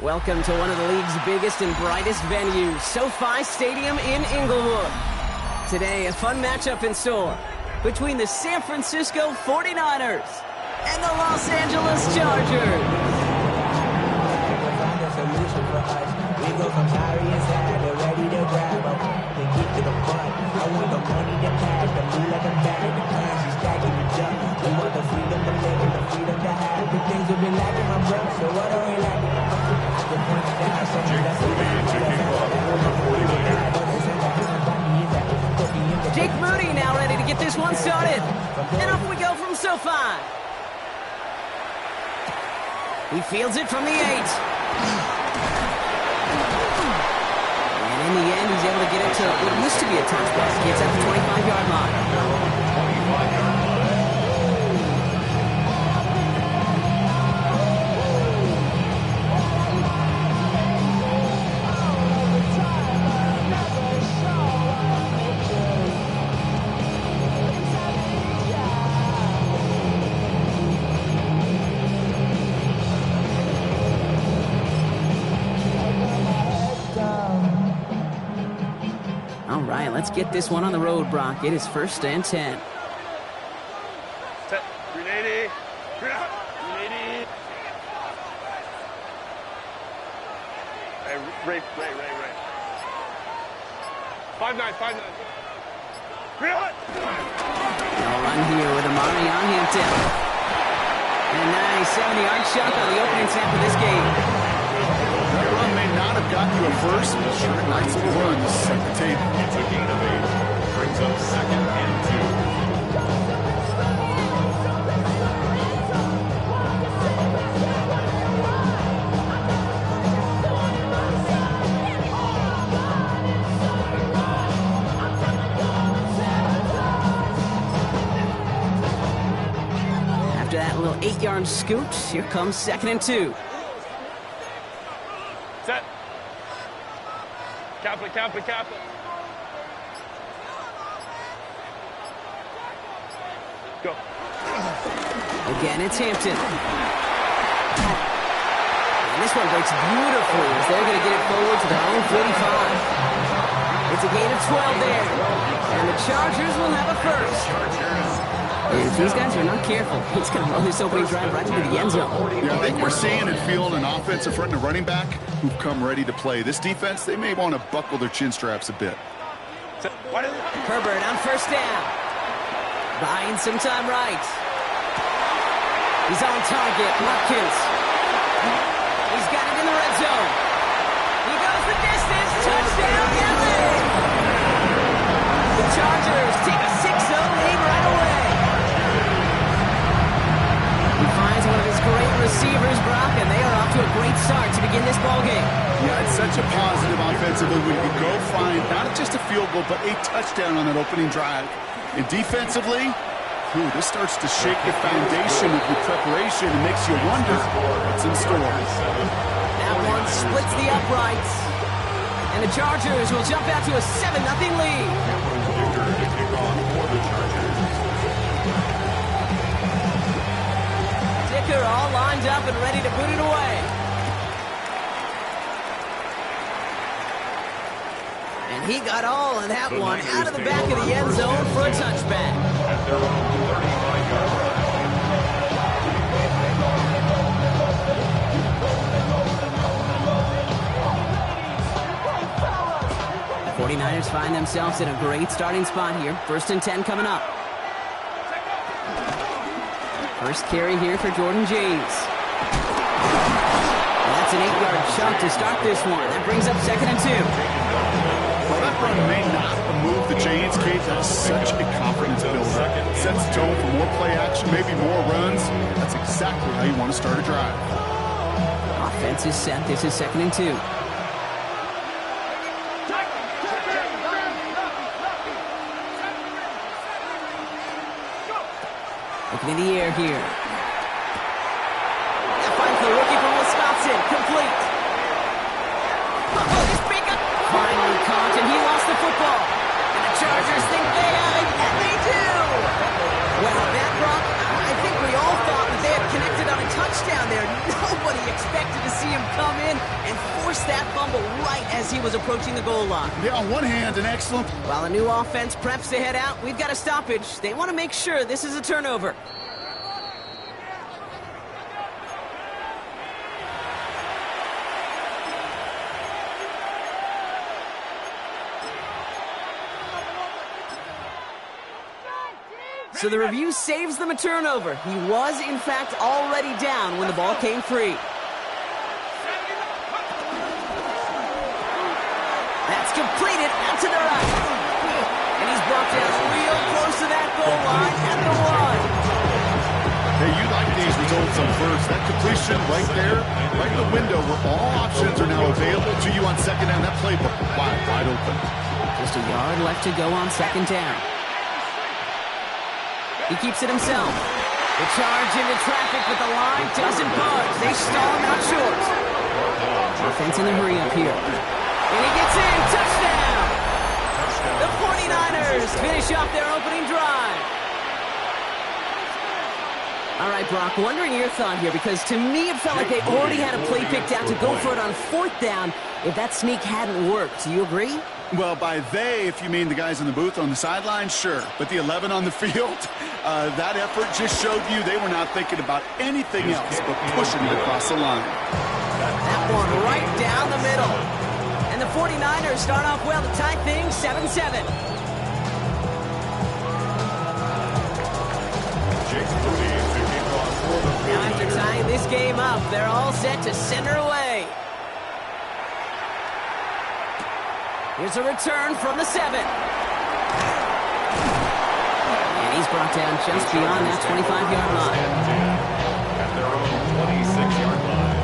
Welcome to one of the league's biggest and brightest venues, SoFi Stadium in Inglewood. Today, a fun matchup in store between the San Francisco 49ers and the Los Angeles Chargers. Jake Moody now ready to get this one started. And off we go from SoFi. He fields it from the 8. And in the end, he's able to get it to what used to be a touchback. Gets at the 25-yard line. Let's get this one on the road, Brock. It is 1st and 10. Set. 380. 380. Ray. 5-9. 5-9. They'll run here with Amari on Hampton. And a nice 70-yard chunk on the opening snap of this game. That run may not have gotten you a first, but sure nice little run to set the table. It's a gain of 8. Brings up 2nd and 2. After that little 8-yard scoot, here comes 2nd and 2. Set. Cap it. Go. Again, it's Hampton. And this one breaks beautifully as they're going to get it forward to their own 45. It's a gain of 12 there. And the Chargers will have a first. And if these guys are not careful, he's going to run this opening drive right into the end zone. Yeah, I think we're seeing and feeling an offensive front and a running back who've come ready to play. This defense, they may want to buckle their chin straps a bit. Herbert on 1st down. Buying some time right. He's on target. Watkins. He's got it in the red zone. He goes the distance. Touchdown, LA! The Chargers take a 6-0 lead right away. He finds one of his great receivers, Brock, and they are off to a great start to begin this ballgame. Yeah, it's such a positive offensively when you go find not just a field goal, but a touchdown on that opening drive. And defensively, this starts to shake the foundation of your preparation and makes you wonder what's in store. That one splits the uprights. And the Chargers will jump out to a 7-0 lead. Dicker all lined up and ready to put it away. And he got all of that one out of the back of the end zone for a touchback. at their own 35-yard line. 49ers find themselves in a great starting spot here. 1st and 10 coming up. First carry here for Jordan James. That's an 8-yard chunk to start this one. That brings up 2nd and 2. Well, that run may not move the Giants, Kate. That's such a confidence builder. Sets the tone for more play action, maybe more runs. That's exactly how you want to start a drive. Offense is set. This is 2nd and 2. Looking in the air here. That finds the rookie from Wisconsin. Complete. This big up. Finally caught, and he lost the football. And the Chargers think they have it, and they do. Well, that Brock, I think we all thought that they had connected on a touchdown there. Nobody expected to see him come in forced that fumble right as he was approaching the goal line. Yeah, on one hand, an excellent... While the new offense preps to head out, we've got a stoppage. They want to make sure this is a turnover. So the review saves them a turnover. He was, in fact, already down when the ball came free. That's completed out to the right. And he's brought down real close to that goal line at the one. Hey, you like these results on first. That completion right there, right in the window where all options are now available to you on second down. That playbook wide open. Just a yard left to go on second down. He keeps it himself. The charge into traffic, but the line doesn't budge. They stall him out short. Offense in the hurry up here. And he gets in. Touchdown! The 49ers finish off their opening drive. All right, Brock, wondering your thought here, because to me it felt like they already had a play picked out to go for it on fourth down if that sneak hadn't worked. Do you agree? Well, by they, if you mean the guys in the booth on the sideline, sure. But the 11 on the field, that effort just showed you they were not thinking about anything else but pushing it across the line. That one right down the middle. And the 49ers start off well to tie things 7-7. Now after tying this game up, they're all set to send her away. Here's a return from the 7. And he's brought down just beyond that 25-yard line. At their own 26-yard line.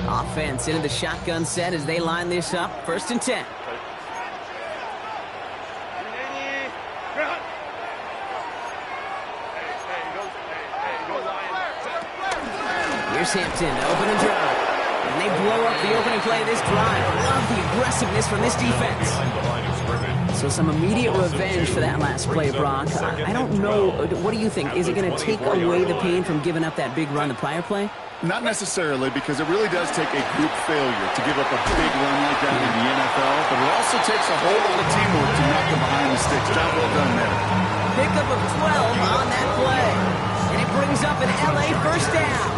Offense into the shotgun set as they line this up. 1st and 10. Here's Hampton, open and drive. And they blow up the opening play of this drive. Love the aggressiveness from this defense. So some immediate revenge for that last play, Brock. I don't know. What do you think? Is it going to take away the pain from giving up that big run the prior play? Not necessarily, because it really does take a group failure to give up a big run like that in the NFL, but it also takes a whole lot of teamwork to knock them behind the sticks. Job well done there. Pickup of 12 on that play. And it brings up an LA first down.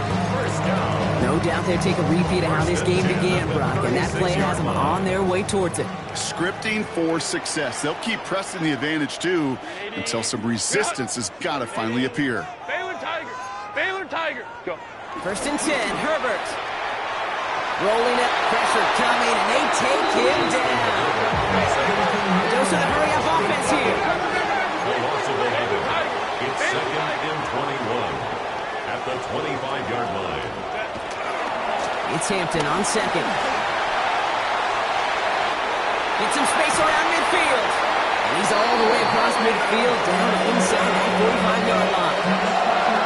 No doubt they'll take a repeat of how this game began, Brock, and that play has them on their way towards it. Scripting for success. They'll keep pressing the advantage, too, until some resistance has got to finally appear. Baylor Tiger. Baylor Tiger. Go. 1st and 10, Herbert. Rolling it, pressure coming, and they take him down. Dose of the hurry-up offense here. It's 2nd and 21 at the 25-yard line. It's Hampton on 2nd. Get some space around midfield. And he's all the way across midfield down inside that 45-yard line.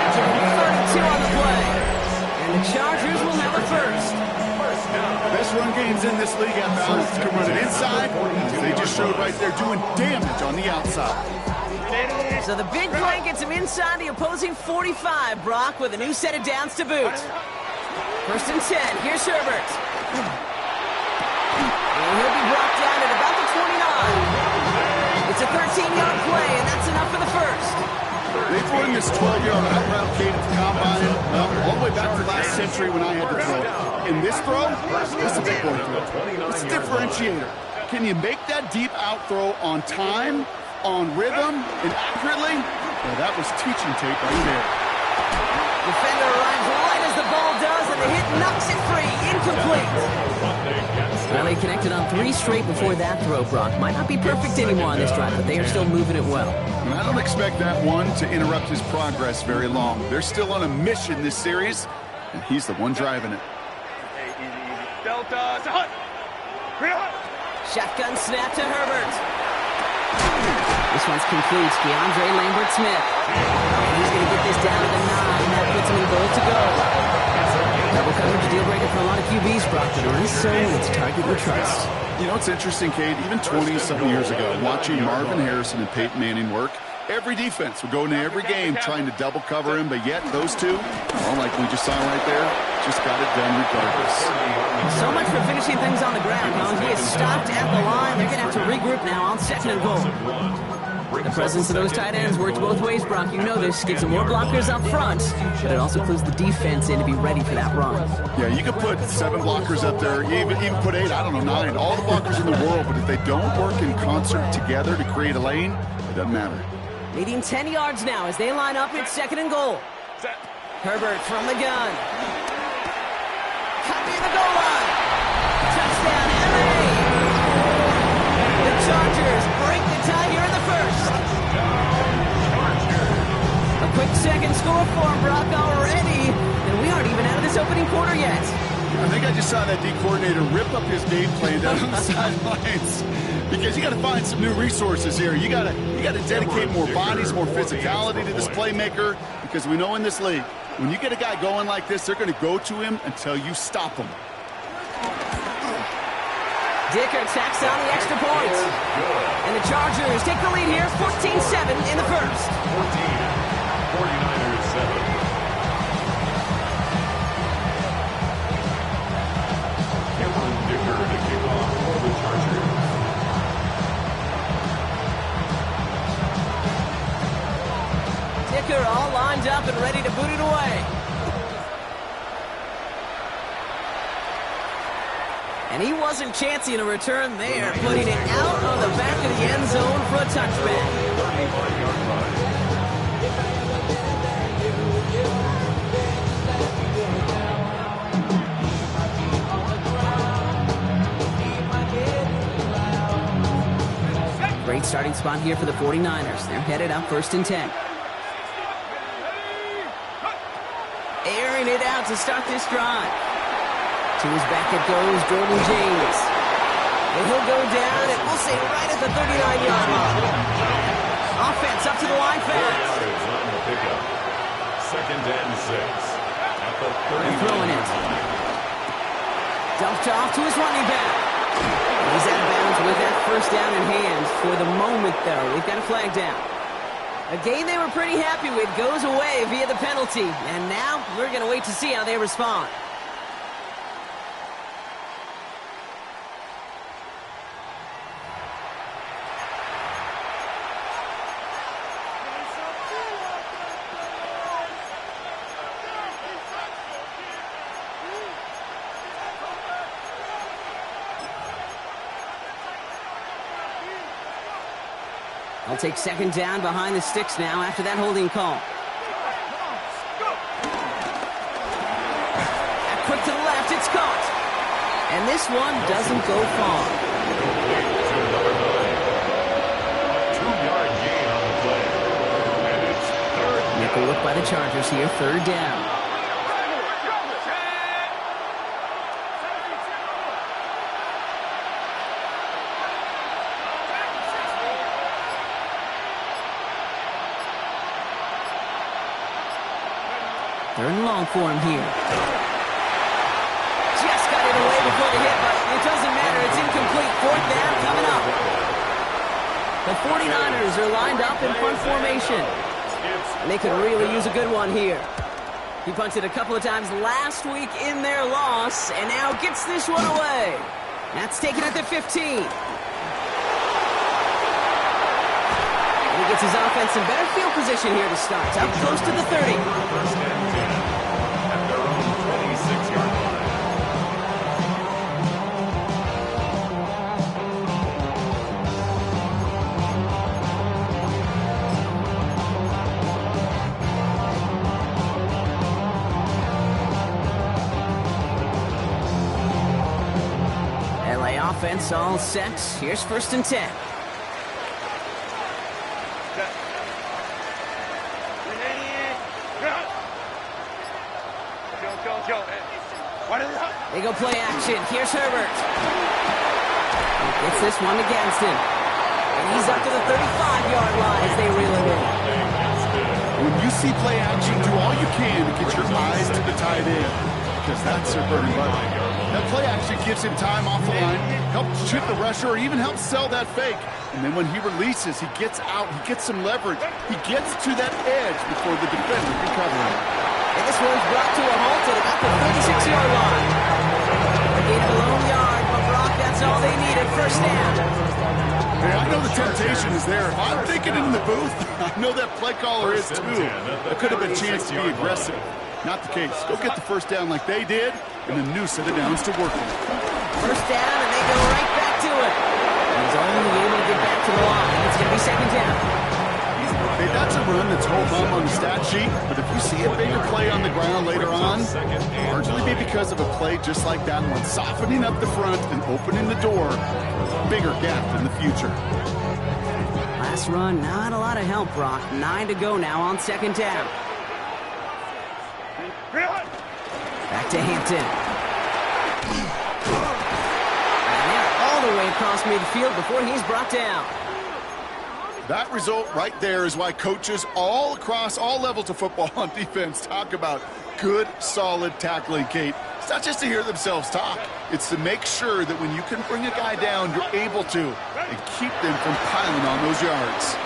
After 32 on the play. And the Chargers will have a first. Best run games in this league have balanced can run it inside. They just showed right there doing damage on the outside. So the big play gets him inside the opposing 45, Brock, with a new set of downs to boot. 1st and 10, here's Herbert. And he'll be brought down at about the 29. It's a 13-yard play, and that's enough for the first. They've run this 12-yard out route cadence combine all the way back to last century when I had to throw. In this throw, it's a big boy throw. It's a differentiator. Can you make that deep out throw on time, on rhythm, and accurately? Well, that was teaching tape right there. Defender arrives right as the ball does, and the hit knocks it free. Incomplete. Well, they connected on 3 straight before that throw, Brock. Might not be perfect anymore on this drive, but they are still moving it well. And I don't expect that one to interrupt his progress very long. They're still on a mission this series, and he's the one driving it. Hey, easy. Delta. To Hunt. Shotgun snap to Herbert. This one's complete. DeAndre Lambert-Smith. And he's going to get this down to the 9. That puts him in goal to go. Double coverage deal breaker for a lot of QBs, Brock, but less so when it's a target you trust. You know, it's interesting, Cade, even 20-something years ago, watching Marvin Harrison and Peyton Manning work, every defense would go into every game trying to double cover him, but yet those two, well, like we just saw right there, just got it done regardless. So much for finishing things on the ground, huh? He is stopped at the line. They're going to have to regroup now on 2nd and goal. The presence of those tight ends works both ways, Brock. You know this. Gives them more blockers up front, but it also clues the defense in to be ready for that run. Yeah, you could put 7 blockers up there, even put 8, I don't know, 9, all the blockers in the world, but if they don't work in concert together to create a lane, it doesn't matter. Leading 10 yards now as they line up at 2nd and goal. Herbert from the gun. Cut near the goal line. Touchdown, LA! The Chargers break the tie here in the first. A quick second score for him, Brock, already. And we aren't even out of this opening quarter yet. I think I just saw that D coordinator rip up his game plan down on the sidelines. Because you got to find some new resources here. You got to dedicate more bodies, more physicality to this playmaker. Because we know in this league, when you get a guy going like this, they're going to go to him until you stop him. Dicker tacks on the extra point. And the Chargers take the lead here, 14-7 in the first. 49ers 7. Cameron Dicker to kick off for the Chargers. Dicker all lined up and ready to boot it away. And he wasn't chancing a return there, putting it out on the back of the end zone for a touchback. 35-yard line. Great starting spot here for the 49ers. They're headed up 1st and 10. Airing it out to start this drive. To his back it goes, Jordan James. And he'll go down, and we'll say right at the 39-yard line. Offense up to the line fast. Second and 6. At the 30. They're throwing it. Dumped off to his running back. He's out of bounds with that first down in hand. For the moment, though, we've got a flag down. A game they were pretty happy with goes away via the penalty. And now we're going to wait to see how they respond. I'll take 2nd down behind the sticks now after that holding call. Quick to the left, it's caught. And this one doesn't go far. Two-yard gain on the play. And it's 3rd. Nickel look by the Chargers here, 3rd down. Third and long for him here. Just got it away before the hit, but it doesn't matter. It's incomplete. 4th down coming up. The 49ers are lined up in punt formation. And they could really use a good one here. He punted a couple of times last week in their loss, and now gets this one away. That's taken at the 15. He gets his offense in better field position here to start. Up close to the 30. First and 10 at their own 26-yard line. LA offense all set. Here's 1st and 10. They go play action. Here's Herbert. Gets this one against him. And he's up to the 35-yard line as they reel it in. When you see play action, do all you can to get your eyes to the tight end. because that's their burning butter. That play actually gives him time off the line, helps chip the rusher, or even helps sell that fake. And then when he releases, he gets out, he gets some leverage. He gets to that edge before the defender can cover him. And this one's brought to a halt at about the 36-yard line. They gained a lone yard, but Brock, that's all they needed. First down. Well, I know the temptation is there. If I'm thinking it in the booth, I know that play caller is too. That could have been a chance to be aggressive. Not the case. Go get the first down like they did, and a new set of downs to work with. First down, and they go right back to it. He's only able to get back to the line. It's going to be second down. Hey, that's a run that's hold on the stat sheet, but if you see a bigger play on the ground later on, largely be because of a play just like that one, softening up the front and opening the door for a bigger gap in the future. Last run, not a lot of help, Brock. 9 to go now on second down. Back to Hampton. And they're all the way across midfield before he's brought down. That result right there is why coaches all across all levels of football on defense talk about good, solid tackling, Kate. It's not just to hear themselves talk. It's to make sure that when you can bring a guy down, you're able to, and keep them from piling on those yards.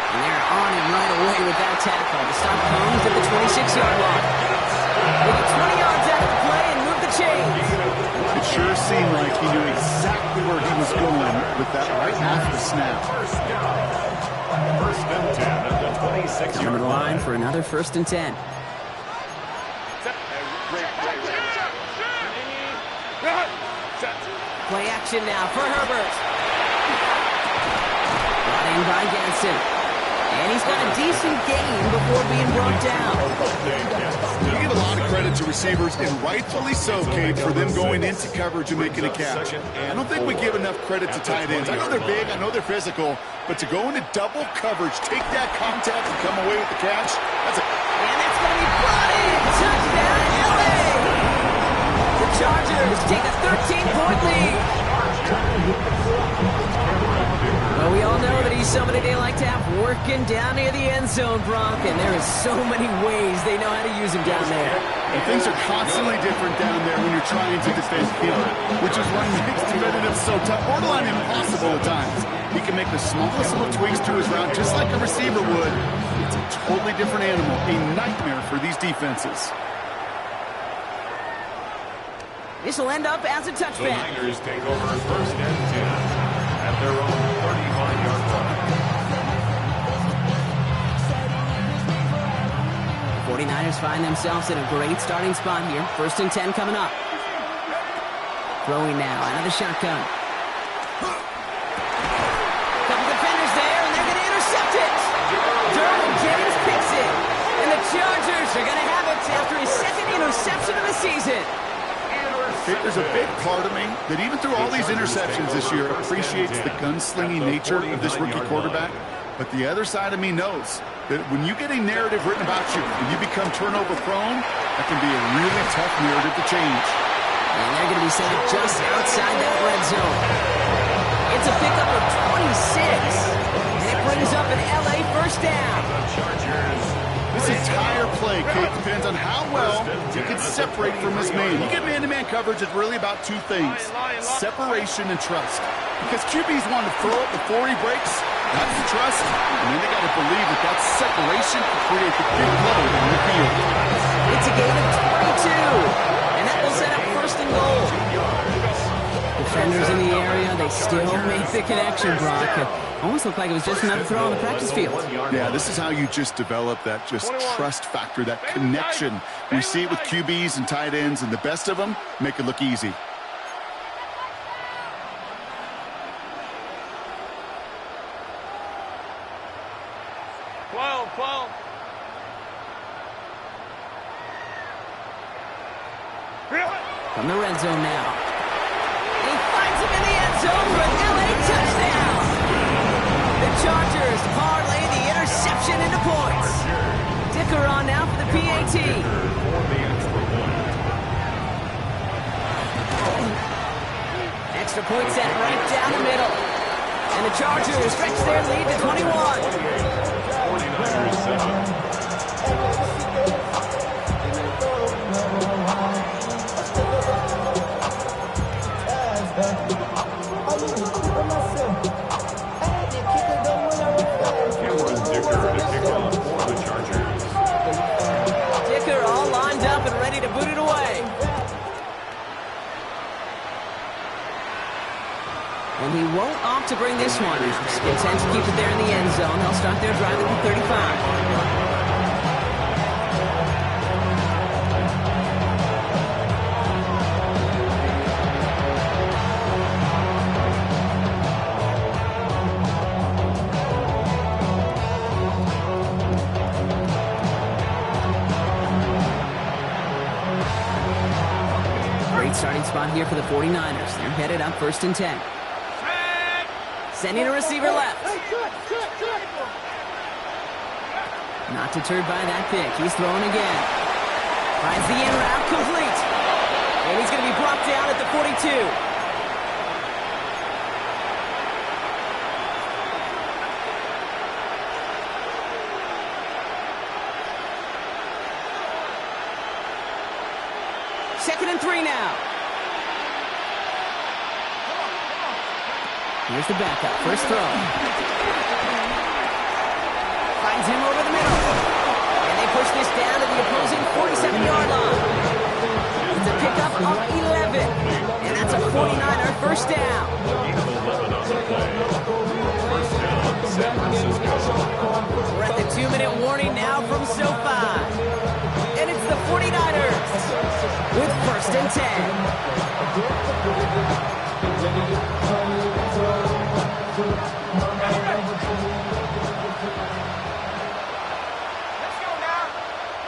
And they're on him right away with that tackle. The stop comes at the 26-yard line. They get 20 yards out of the play and move the chains. It sure seemed like he knew exactly where he was going with that right after the snap. First and 10 at the 26-yard Coming to the line for another first and 10. Play action now for Herbert. Brought in by Ganson. And he's got a decent gain before being brought down. You give a lot of credit to receivers, and rightfully so, Kate, for them going into coverage and making a catch. I don't think we give enough credit to tight ends. I know they're big, I know they're physical, but to go into double coverage, take that contact and come away with the catch, that's a... And that's going to be brought in. Touchdown, LA! The Chargers take a 13-point lead. Well, we all know that he's somebody they like to have working down near the end zone, Brock, and there is so many ways they know how to use him down there. And things are constantly different down there when you're trying to defend him, which is what makes defending him so tough, borderline impossible at times. He can make the smallest little tweaks to his route, just like a receiver would. It's a totally different animal, a nightmare for these defenses. This will end up as a The touchback. Niners take over first and 10 at their own 35-yard line. 49ers find themselves in a great starting spot here. First and 10 coming up. Throwing now out of the shotgun. Couple defenders there, and they're going to intercept it. Derwin James picks it. And the Chargers are going to have it after his second interception of the season. There's a big part of me that even through all these interceptions this year appreciates the gunslinging nature of this rookie quarterback. But the other side of me knows that when you get a narrative written about you and you become turnover prone, that can be a really tough narrative to change. And they're going to be set up just outside that red zone. It's a pickup of 26. And it brings up an LA first down. This entire play, Kate, depends on how well he can separate from his man. You get man-to-man coverage, it's really about two things, separation and trust. Because QBs want to throw it before he breaks, that's the trust, and then they got to believe that that separation can create the big play on the field. It's a gain of 22. And that will set up first and goal. Defenders in the area, they still make the connection, Brock. It almost looked like it was just another throw on the practice field. Yeah, this is how you just develop that just trust factor, that connection. We see it with QBs and tight ends, and the best of them make it look easy. From the red zone now. He finds him in the end zone for an LA touchdown. The Chargers parlay the interception into points. Dicker on now for the PAT. Extra point set right down the middle. And the Chargers stretch their lead to 21. 49ers set up. won't opt to bring this one out. Content to keep it there in the end zone. They'll start their drive at the 35. Starting spot here for the 49ers. They're headed up 1st and 10. Sending a receiver left. Not deterred by that pick. He's throwing again. Finds the in route complete. And he's going to be brought down at the 42. Second and 3 now. Here's the backup. First throw. Finds him over the middle. And they push this down to the opposing 47-yard line. It's a pickup of 11. And that's a 49er first down. 11 on the play. First down, San Francisco. We're at the 2-minute warning now from SoFi. And it's the 49ers with 1st and 10.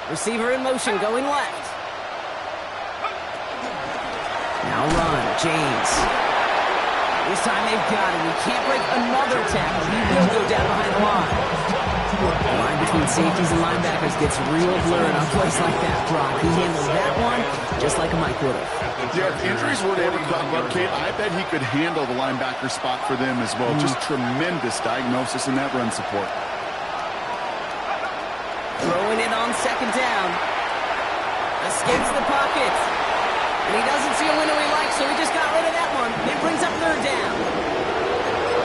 Receiver in motion going left. Now run, James. This time they've got him. He can't break another tackle. He will go down behind the line. The line between safeties and linebackers gets real blurred on plays like that, Brock. He handled that one just like a Mike would have. Yeah, if injuries were to ever crop up, Kate, I bet he could handle the linebacker spot for them as well. Just tremendous diagnosis in that run support. Throwing it on 2nd down. Escapes the pocket. And he doesn't see a window he likes, so he just got rid of that one. It brings up 3rd down.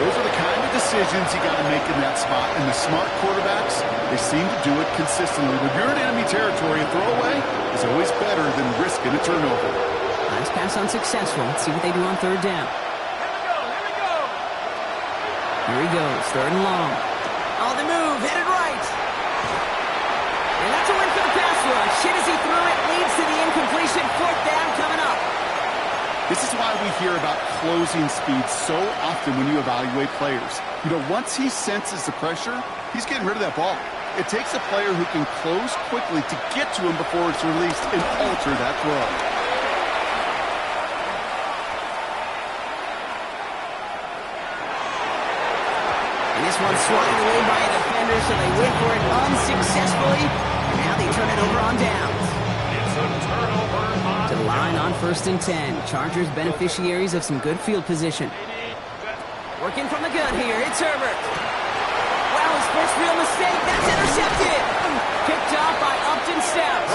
Those are the kind of decisions you got to make in that spot. And the smart quarterbacks, they seem to do it consistently. When you're in enemy territory, a throwaway is always better than risking a turnover. Nice pass unsuccessful. Let's see what they do on 3rd down. Here he goes, 3rd and long. On the move, headed right. And that's a win for the pass rush. Hit as he threw it, leads to the incompletion. 4th down coming up. This is why we hear about closing speed so often when you evaluate players. You know, once he senses the pressure, he's getting rid of that ball. It takes a player who can close quickly to get to him before it's released and alter that throw. And this one's swatted away by a defender, so they wait for it unsuccessfully. And now they turn it over on downs. It's a turnover To the line on 1st and 10. Chargers beneficiaries of some good field position. Working from the gun here. It's Herbert. Wow, his first real mistake. That's intercepted. Picked off by Upton Stout.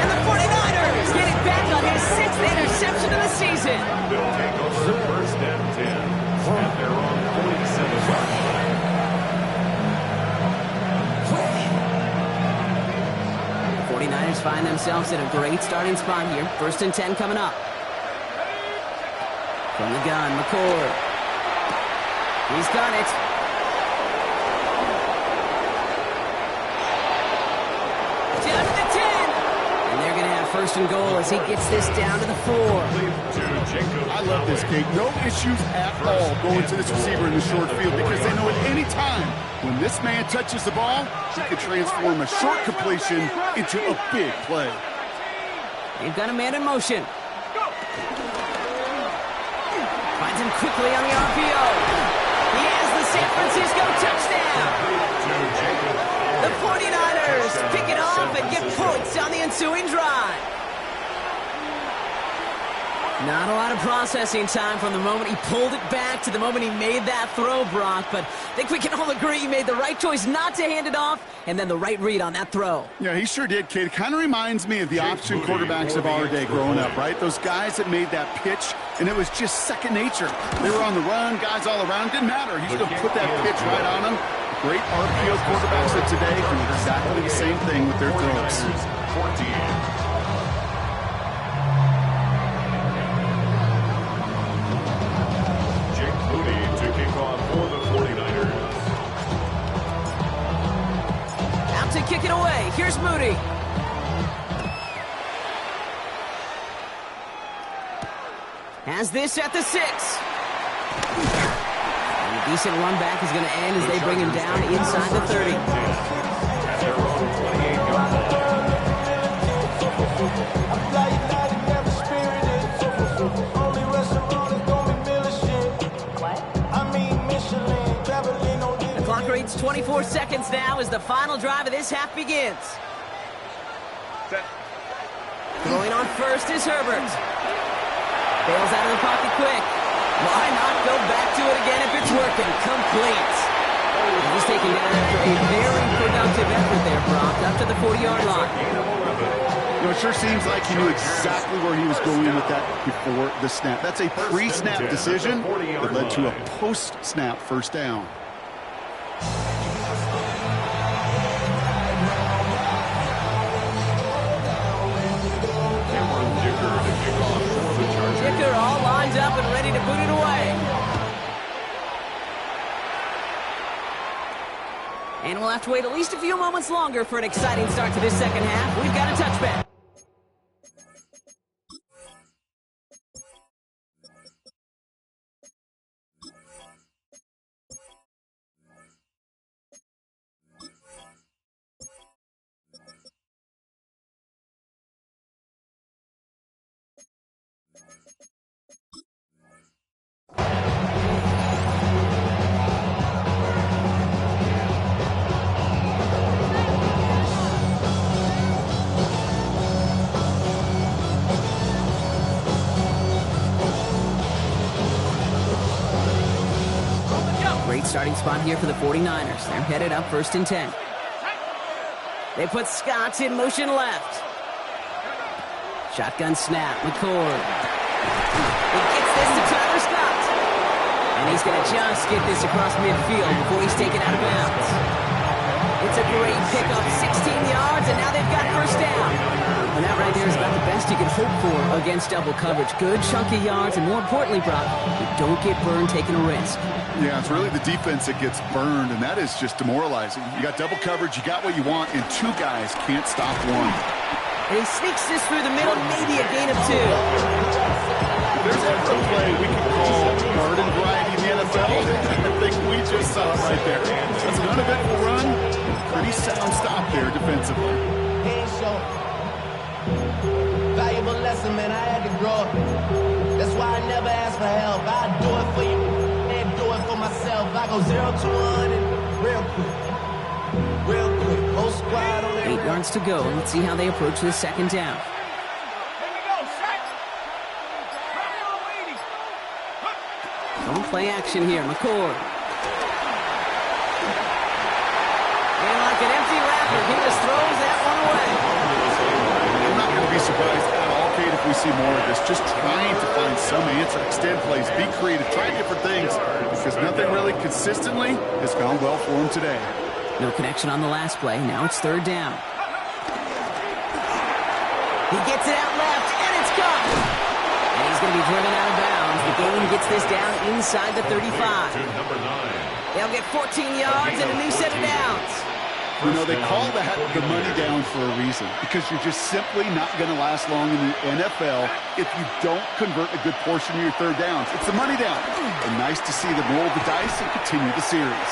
And the 49ers get it back on his 6th interception of the season. They'll take over 1st and 10 at their own 47-yard line. The 49ers find themselves at a great starting spot here. 1st and 10 coming up. From the gun, McCord. He's got it. Down to the 10. And they're going to have 1st and goal as he gets this down to the 4. I love this, Kate. No issues at all going to this receiver in the short field because they know at any time when this man touches the ball, he could transform a short completion into a big play. They've got a man in motion. Finds him quickly on the RPO. He has the San Francisco touchdown. The 49ers pick it off and get points on the ensuing drive. Not a lot of processing time from the moment he pulled it back to the moment he made that throw, Brock. But I think we can all agree he made the right choice not to hand it off and then the right read on that throw. Yeah, he sure did, Kate. It kind of reminds me of the option quarterbacks of our day growing up, right? Those guys that made that pitch, and it was just second nature. They were on the run, guys all around. Didn't matter. He's going to put that pitch right on them. Great RPO quarterbacks of today do exactly the same thing with their throws. 14. kick it away. Here's Moody. Has this at the 6. And a decent run back is going to end as they bring him down inside the 30. At their own 28-yard line. The clock reads 24 seconds now as the final drive of this half begins. Set. Throwing on first is Herbert. Bails out of the pocket quick. Why not go back to it again if it's working? Complete. He's taken down after a very productive effort there, Brock, up to the 40-yard line. You know, it sure seems like he knew exactly where he was going with that before the snap. That's a pre-snap decision that led to a post-snap first down. Dicker all lined up and ready to put it away. And we'll have to wait at least a few moments longer for an exciting start to this second half. We've got a touchback. Great starting spot here for the 49ers. They're headed up 1st and 10. They put Scott in motion left. Shotgun snap, McCord. He gets this to Tyler Scott. And he's going to just get this across midfield before he's taken out of bounds. It's a great pickup, 16 yards, and now they've got first down. And that right there is about the best you can hope for against double coverage. Good chunky yards, and more importantly, Brock, you don't get burned taking a risk. Yeah, it's really the defense that gets burned, and that is just demoralizing. You got double coverage, you got what you want, and two guys can't stop one. And he sneaks this through the middle, maybe a gain of 2. There's a play we can call garden variety in the NFL. I think we just saw it right there. That's an uneventful run. Pretty sound stop there defensively. Valuable lesson, man. I had to grow up. That's why I never ask for help. I do it for you and do it for myself. I go 0 to 1 real quick. Real quick. Whole squad on it. 8 yards to go. Let's see how they approach this second down. Don't play action here. McCord. And like an empty wrapper, he just throws that one away. I'm not going to be surprised at all, Kate, if we see more of this. Just trying to find some answer, extend plays, be creative, try different things, because nothing really consistently has gone well for him today. No connection on the last play. Now it's 3rd down. He gets it out left, and it's gone. And he's going to be driven out of bounds. The gain gets this down inside the 35. They'll get 14 yards and a new set of downs. You know, they call that the money down for a reason, because you're just simply not going to last long in the NFL if you don't convert a good portion of your 3rd downs. It's the money down. And nice to see them roll the dice and continue the series.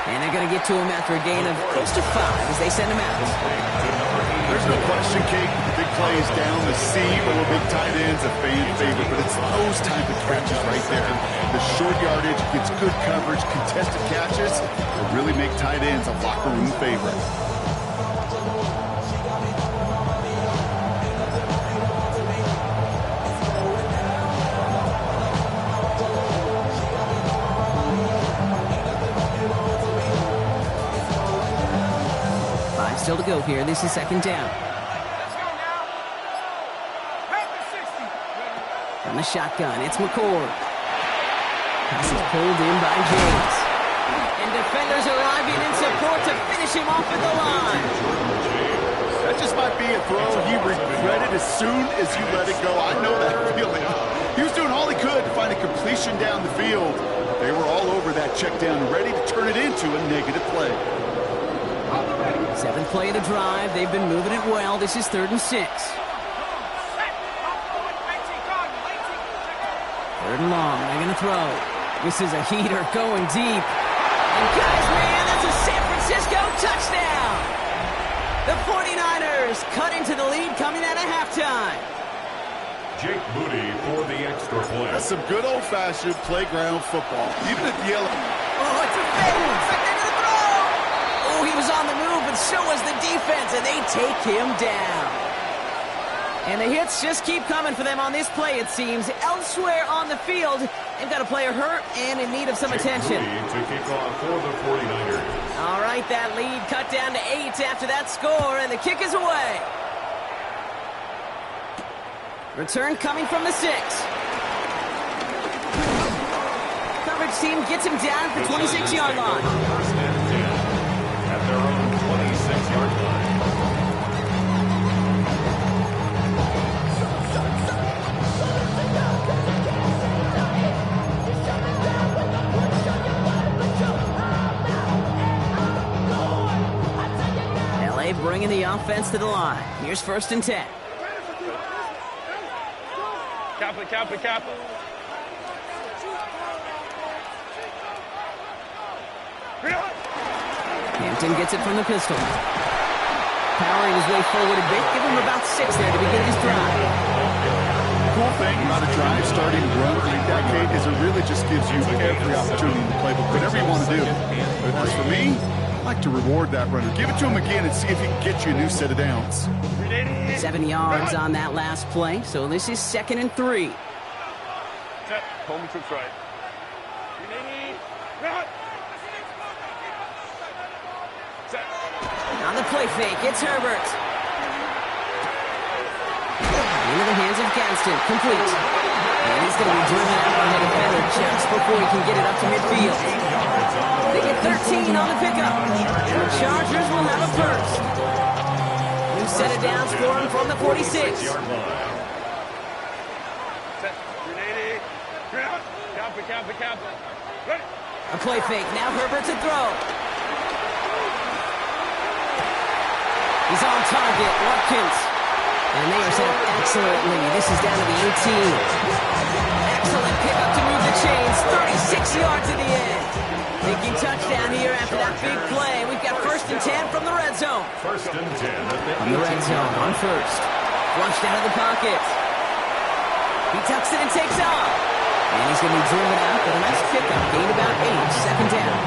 And they're going to get to him after a gain of close to 5 as they send him out. There's no question, Kate, the big plays down the seam or big tight ends, a fan favorite, but it's those type of catches right there. The short yardage gets good coverage, contested catches that really make tight ends a locker room favorite. Still to go here. This is 2nd down. From the shotgun, it's McCord. Pass is pulled in by James. And defenders arriving in support to finish him off at the line. That just might be a throw he regretted as soon as you let it go. I know that feeling. He was doing all he could to find a completion down the field. They were all over that check down, ready to turn it into a negative play. Seventh play of the drive. They've been moving it well. This is 3rd and 6. 3rd and long. They're going to throw. This is a heater going deep. And guys, man, that's a San Francisco touchdown. The 49ers cut into the lead coming out of halftime. Jake Moody for the extra point. That's some good old-fashioned playground football. Even at the yellow. Oh, it's a fake. Second into the throw. Oh, he was on the move, but so was the defense, and they take him down. And the hits just keep coming for them on this play, it seems. Elsewhere on the field, they've got a player hurt and in need of some attention. To kick off for the 49ers. All right, that lead cut down to 8 after that score, and the kick is away. Return coming from the 6. Coverage team gets him down at the 26-yard line. First and 10 at their own 26-yard line. LA bringing the offense to the line. Here's 1st and 10. Cap. Hampton gets it from the pistol. Powering his way forward a bit. Give him about 6 there to begin his drive. Cool thing about a drive starting to run like that, Kate, is it really just gives you every opportunity to play whatever you want to do. But as for me, I like to reward that runner. Give it to him again and see if he can get you a new set of downs. 7 yards on that last play, so this is 2nd and 3. Home troops right. On the play fake, it's Herbert. Into the hands of Gadsden, complete. And he's going to be driven out by the defender just before he can get it up to midfield. They get 13 on the pickup. And the Chargers will have a first. New set of downs for him from the 46. Cap. Ready. A play fake, now Herbert to throw. He's on target, Watkins. And they are set up excellently. This is down to the 18. Excellent pickup to move the chains. 36 yards to the end. Making touchdown here after that big play. We've got 1st and 10 from the red zone. 1st and 10 On the red zone, on 1st. Flushed out of the pocket. He tucks it and takes off. And he's going to be driven out, but a nice pickup. Gained about 8, 2nd down.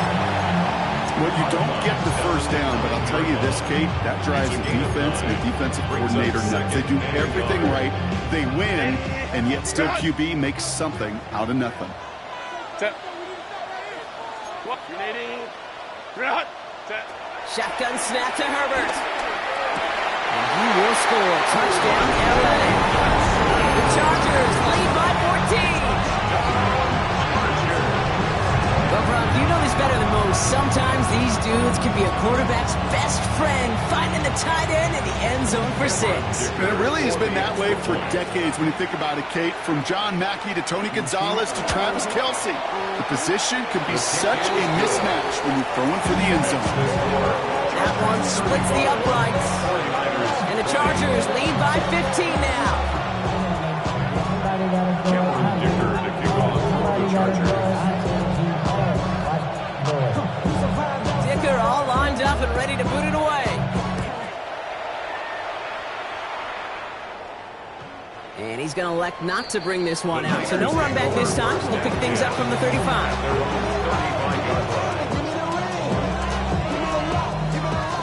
Well, you don't get the 1st down, but I'll tell you this, Kate, that drives the defense and the defensive coordinator nuts. They do everything right. They win, and yet still QB makes something out of nothing. Shotgun snap to Herbert. And he will score. Touchdown, LA. The Chargers lead by 14. Well, Brock, you know this better than most. Sometimes these dudes can be a quarterback's best friend, finding the tight end in the end zone for 6. And it really has been that way for decades when you think about it, Kate. From John Mackey to Tony Gonzalez to Travis Kelce. The position can be such a mismatch when you're throwing for the end zone. That one splits the uprights. And the Chargers lead by 15 now. Cameron Dicker to kick off for the Chargers. Dicker all lined up and ready to boot it away. And he's going to elect not to bring this one out. So no run back this time. He'll pick things up from the 35.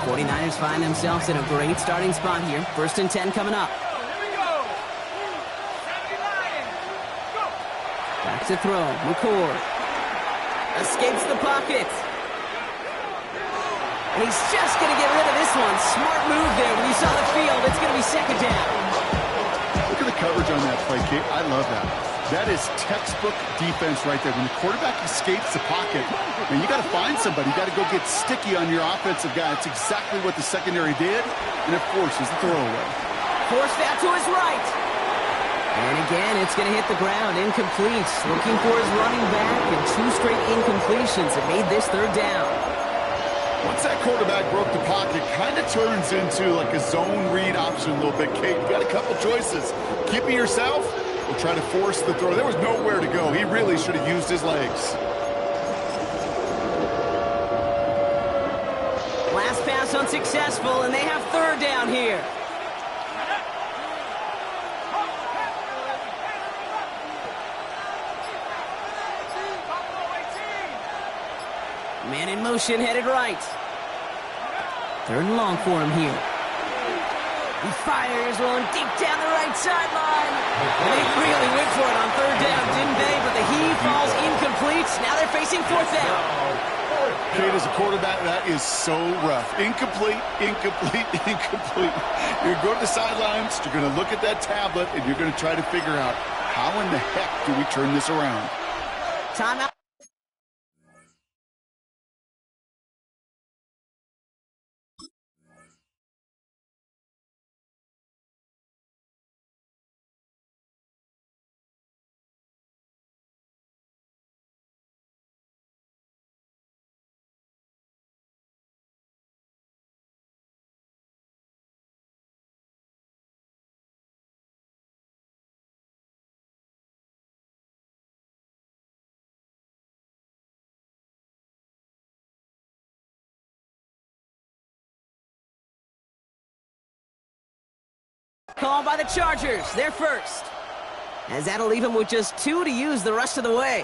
49ers find themselves in a great starting spot here. 1st and 10 coming up. Back to throw. McCord escapes the pocket. And he's just going to get rid of this one. Smart move there. When you saw the field, it's going to be 2nd down. Look at the coverage on that play, Kate. I love that. That is textbook defense right there. When the quarterback escapes the pocket, man, you got to find somebody. You got to go get sticky on your offensive guy. It's exactly what the secondary did, and it forces the throwaway. Forced out to his right. And again, it's going to hit the ground. Incomplete. Looking for his running back, and 2 straight incompletions that made this 3rd down. Once that quarterback broke the pocket, kind of turns into like a zone read option a little bit. Kate, you got a couple choices. Keep it yourself or try to force the throw. There was nowhere to go. He really should have used his legs. Last pass unsuccessful, and they have third down here. Man in motion, headed right. Third and long for him here. He fires one deep down the right sideline. They really went for it on third down, didn't they? But the heave falls incomplete. Now they're facing fourth down. Kate, as a quarterback, that is so rough. Incomplete, incomplete, incomplete. You're going to the sidelines, you're going to look at that tablet, and you're going to try to figure out how in the heck do we turn this around. Timeout. Called by the Chargers. They're first. As that'll leave him with just 2 to use the rest of the way.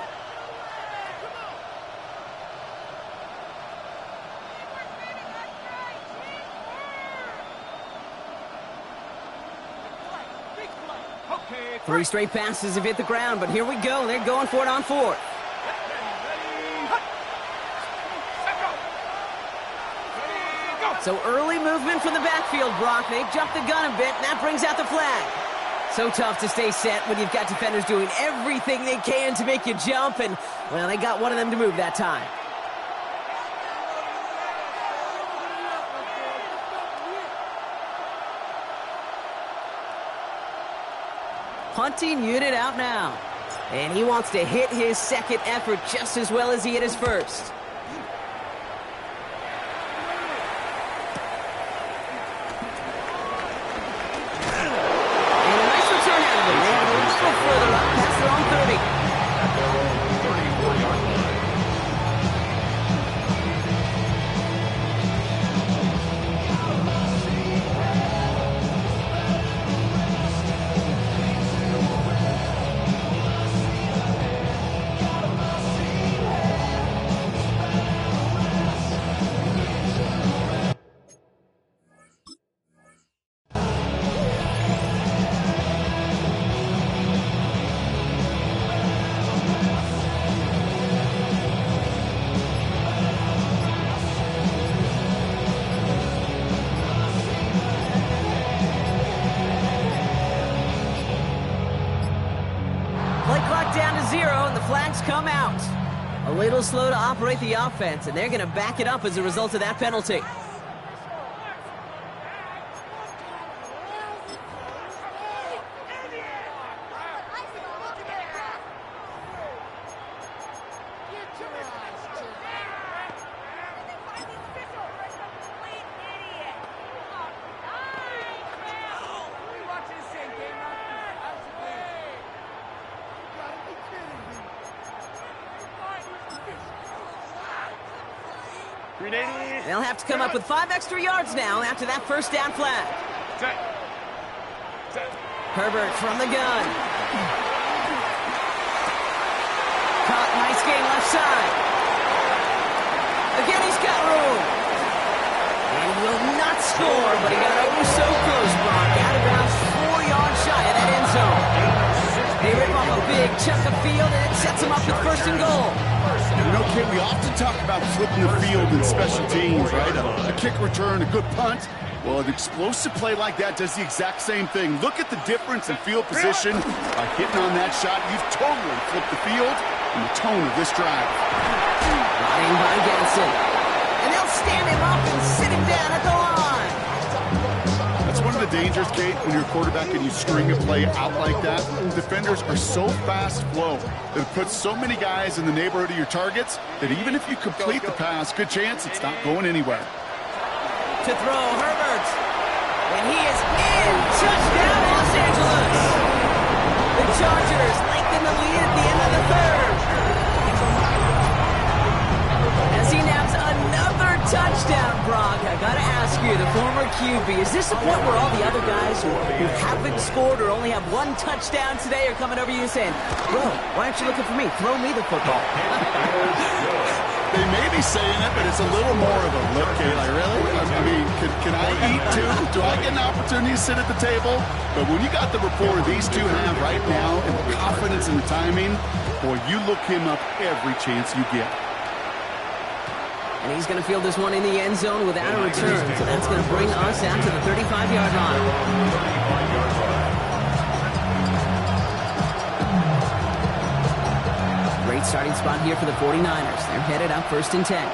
Three straight passes have hit the ground, but here we go. They're going for it on fourth. So early movement from the backfield, Brock. They've jumped the gun a bit, and that brings out the flag. So tough to stay set when you've got defenders doing everything they can to make you jump, and, well, they got one of them to move that time. Punting unit out now. And he wants to hit his second effort just as well as he hit his first. Further up past their own 30. At their own 34-yard line. Down to 0, and the flags come out. A little slow to operate the offense, and they're going to back it up as a result of that penalty. They'll have to come up with 5 extra yards now after that first down flag. Herbert from the gun. Caught, nice game left side. Again, he's got room. And he will not score, but he got oh so close, Brock. Out of bounds, 4 yards shy of that end zone. They rip off a big chunk of field, and it sets them up with first and goal. You know, Kate, we often talk about flipping the field in special teams, right? A kick return, a good punt. Well, an explosive play like that does the exact same thing. Look at the difference in field position. By hitting on that shot, you've totally flipped the field and the tone of this drive. Running by Ganson. And they'll stand him up and sit him down at the line. That's one of the dangers, Kate, when you're a quarterback and you string a play out like that. Defenders are so fast flow that it puts so many guys in the neighborhood of your targets that even if you complete the pass, good chance it's not going anywhere. To throw, Herbert. And he is in. Touchdown, Los Angeles. The Chargers lengthen the lead at the end of the third. As he naps another touchdown, Brock. I gotta ask you, the former QB, is this the point where all the other guys who haven't scored or only have one touchdown today are coming over you saying, bro, why aren't you looking for me? Throw me the football. They may be saying it, but it's a little more of a look, Kate. Like, really? I mean, can I eat too? Do I get an opportunity to sit at the table? But when you got the rapport these two have right now and the confidence in the timing, boy, you look him up every chance you get. And he's going to field this one in the end zone without a return. So that's going to bring us out to the 35-yard line. Great starting spot here for the 49ers. They're headed up 1st and 10.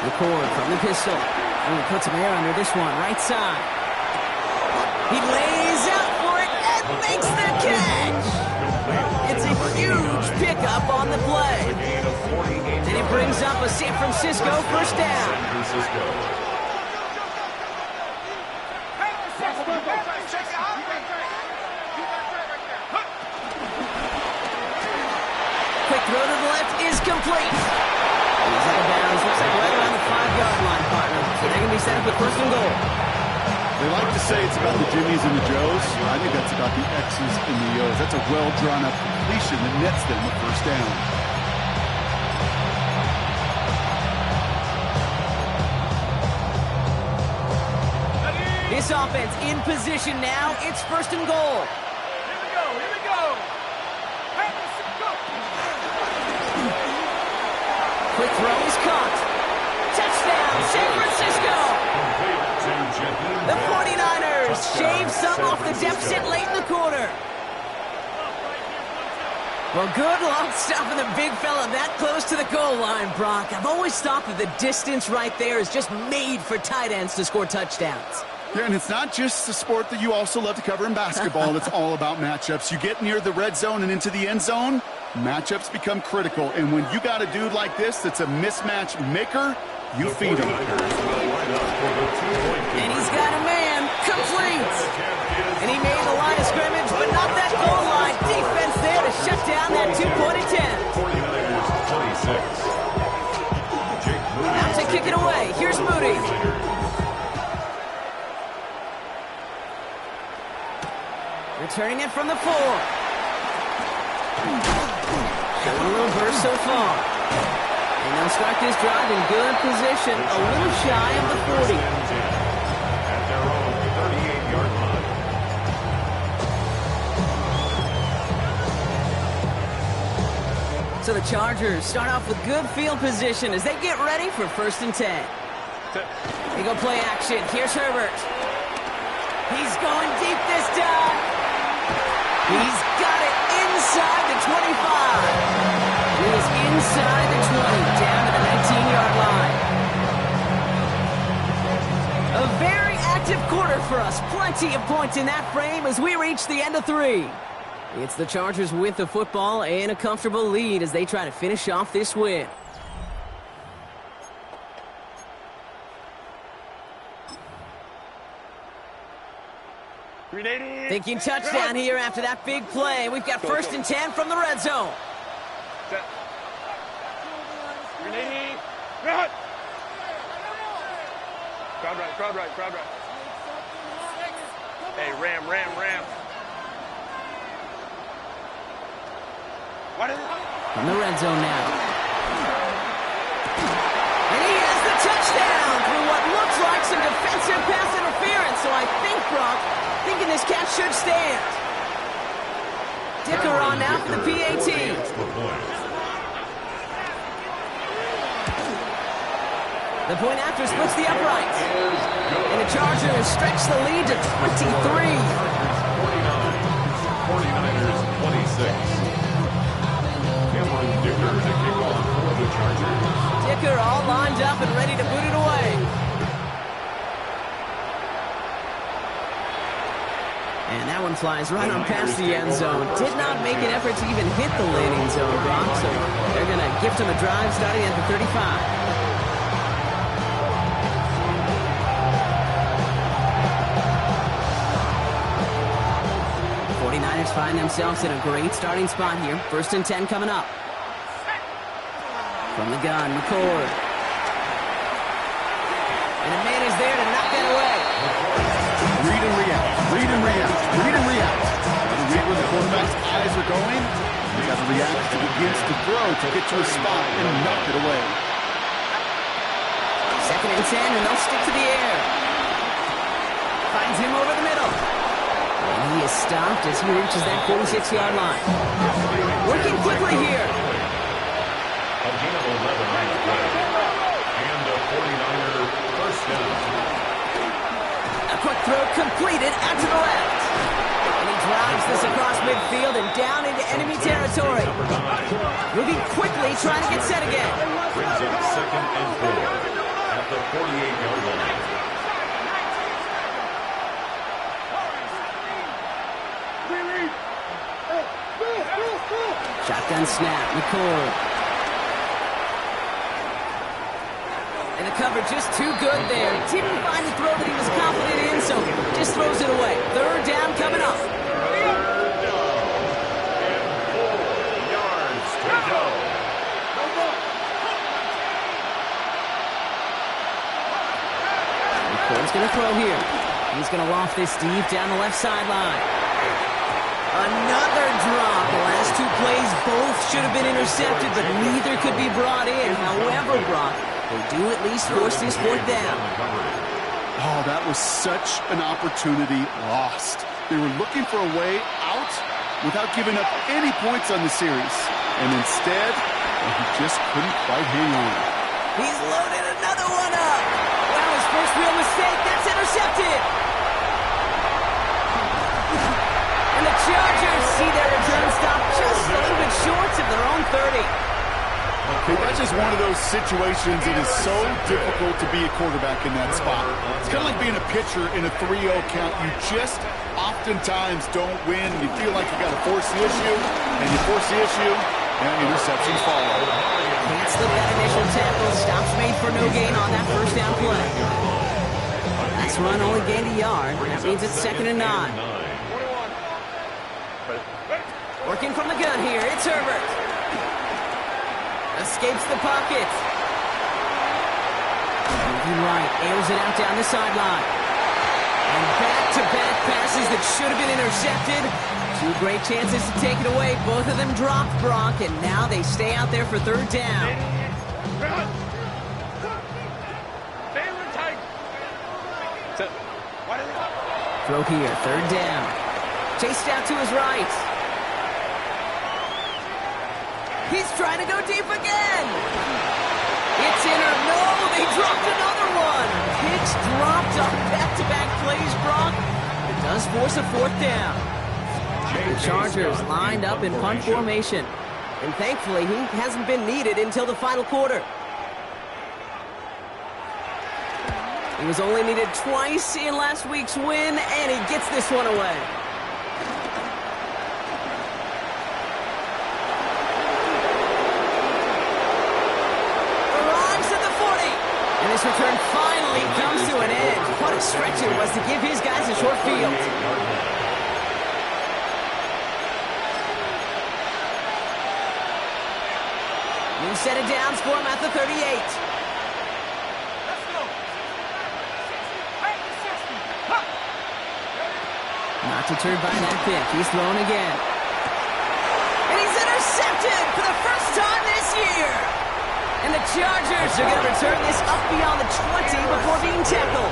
McCord from the pistol. And he puts some air under this one. Right side. He lays out for it and makes the catch. It's a huge pickup on the play. And it brings up a San Francisco first down. Quick throw to the left is complete. He's out of bounds. Looks like right around the 5-yard line, partner. So they're going to be set up with 1st and goal. They like to say it's about the Jimmies and the Joes. I think that's about the X's and the O's. That's a well-drawn-up completion that nets them the first down. This offense in position now. It's 1st and goal. Here we go. Quick throw is caught. Touchdown, San Francisco. The 49ers shave some off the deficit late in the quarter. Well, good luck stopping the big fella that close to the goal line, Brock. I've always thought that the distance right there is just made for tight ends to score touchdowns. Yeah, and it's not just the sport that you also love to cover in basketball. It's all about matchups. You get near the red zone and into the end zone, matchups become critical. And when you got a dude like this that's a mismatch maker, you feed him. And he's got a man complete. And he made the line of scrimmage, but not that goal line. Defense there to shut down that two-point attempt. Now to kick it away. Here's Moody. Returning it from the 4. Showing a little burst so far. And they'll start this drive in good position, a little shy of the 40. At their own 38-yard line. So the Chargers start off with good field position as they get ready for 1st and 10. They go play action. Here's Herbert. He's going deep this time. He's got it inside the 25. He is inside the 20, down to the 19-yard line. A very active quarter for us. Plenty of points in that frame as we reach the end of 3. It's the Chargers with the football and a comfortable lead as they try to finish off this win. Thinking touchdown here after that big play. We've got 1st and 10 from the red zone. Set. Run. Crowd right. Hey, ram. From the red zone now. And he has the touchdown through what looks like some defensive pass interference. So I think, Brock, thinking this catch should stand. Dicker on now for the PAT. The point after splits the upright. And the Chargers stretch the lead to 23. 49ers 26. blocker all lined up and ready to boot it away. And that one flies right on past the end zone. Did not make an effort to even hit the landing zone, Brock. So they're going to gift him a drive starting at the 35. 49ers find themselves in a great starting spot here. 1st and 10 coming up. From the gun, McCord. And a man is there to knock that away. Read and react. Read and react. Read and react. Got to read where the quarterback's eyes are going. You got to react as it begins to throw to get to a spot and knock it away. 2nd and 10, and they'll stick to the air. Finds him over the middle. And he is stopped as he reaches that 46-yard line. Working quickly here. A gain of 11 on the play. And a 49er first down. A quick throw completed out to the left. And he drives this across midfield and down into enemy territory. Moving quickly, trying to get set again. Brings up 2nd and 4 at the 48-yard line. Shotgun snap, McCord. And the cover just too good there. Didn't find the throw that he was confident in, so just throws it away. 3rd down coming up. 3rd down and 4 yards to go. McCord's going to throw here. He's going to loft this deep down the left sideline. Another drop. The last 2 plays both should have been intercepted, but neither could be brought in. However, Brock, they do at least force this 4th down. Oh, that was such an opportunity lost. They were looking for a way out without giving up any points on the series. And instead, he just couldn't quite hang on. He's loaded another one up. Wow, his first real mistake. That's intercepted. And the Chargers see their return stop just a little bit short of their own 30. Okay, that's just one of those situations. It is so difficult to be a quarterback in that spot. It's kind of like being a pitcher in a 3-0 count. You just oftentimes don't win. You feel like you got to force the issue, and you force the issue, and interceptions follow. Can't slip that initial tackle. Stops made for no gain on that 1st down play. Last run only gained a yard. That means it's 2nd and 9. Working from the gun here, it's Herbert. Escapes the pocket. Moving right, airs it out down the sideline. And back-to-back passes that should have been intercepted. 2 great chances to take it away. Both of them dropped, Brock, and now they stay out there for 3rd down. Throw here, 3rd down. Chased out to his right. He's trying to go deep again. It's in or no, they dropped another one. Hicks dropped on back-to-back plays, Brock. It does force a 4th down. The Chargers lined up in punt formation. And thankfully, he hasn't been needed until the final quarter. He was only needed twice in last week's win, and he gets this one away. This return finally comes to an end. What a stretch it was to give his guys a short field. New set of downs for him at the 38. Not deterred by that pick. He's thrown again. And he's intercepted for the first time this year. And the Chargers are going to return this up beyond the 20 before being tackled.